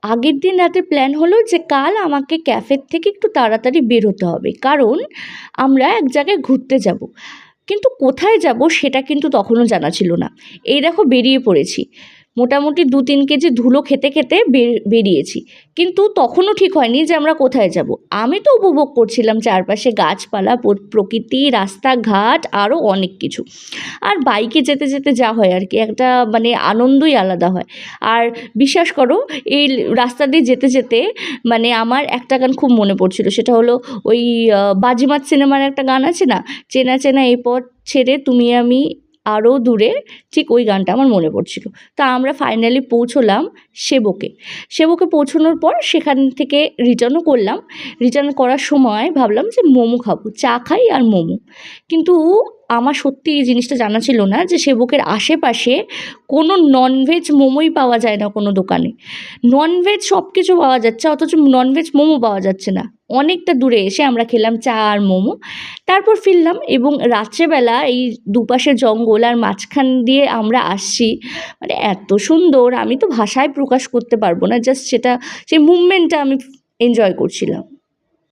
আগের দিন রাতে প্ল্যান হলো যে কাল আমাকে ক্যাফের থেকে একটু তাড়াতাড়ি বের হতে হবে, কারণ আমরা এক জায়গায় ঘুরতে যাব। কিন্তু কোথায় যাব সেটা কিন্তু তখনও জানা ছিল না। এই দেখো বেরিয়ে পড়েছি, মোটামুটি 2-3 কেজি ধুলো খেতে খেতে বেরিয়েছি, কিন্তু তখনও ঠিক হয়নি যে আমরা কোথায় যাব। আমি তো উপভোগ করছিলাম চারপাশে গাছপালা, প্রকৃতি, রাস্তাঘাট, আরও অনেক কিছু। আর বাইকে যেতে যেতে যা হয় আর কি, একটা মানে আনন্দই আলাদা হয়। আর বিশ্বাস করো, এই রাস্তা দিয়ে যেতে যেতে মানে আমার একটা গান খুব মনে পড়ছিল, সেটা হলো ওই বাজিমাত সিনেমার একটা গান আছে না, চেনা চেনা এই পথ ছেড়ে তুমি আমি আরও দূরে, ঠিক ওই গানটা আমার মনে পড়ছিল। তা আমরা ফাইনালি পৌঁছলাম সেবকে। সেবকে পৌঁছানোর পর সেখান থেকে রিটার্নও করলাম। রিটার্ন করার সময় ভাবলাম যে মোমো খাবো, চা খাই আর মোমো। কিন্তু আমার সত্যি এই জিনিসটা জানা ছিল না যে সেবকের আশেপাশে কোনো ননভেজ মোমোই পাওয়া যায় না কোনো দোকানে। ননভেজ সব কিছু পাওয়া যাচ্ছে, অথচ ননভেজ মোমো পাওয়া যাচ্ছে না। অনেকটা দূরে এসে আমরা খেলাম চা আর মোমো, তারপর ফিরলাম। এবং রাত্রেবেলা এই দুপাশে জঙ্গল আর মাঝখান দিয়ে আমরা আসছি, মানে এত সুন্দর, আমি তো ভাষায় প্রকাশ করতে পারবো না। জাস্ট সেটা, সেই মুভমেন্টটা আমি এনজয় করছিলাম।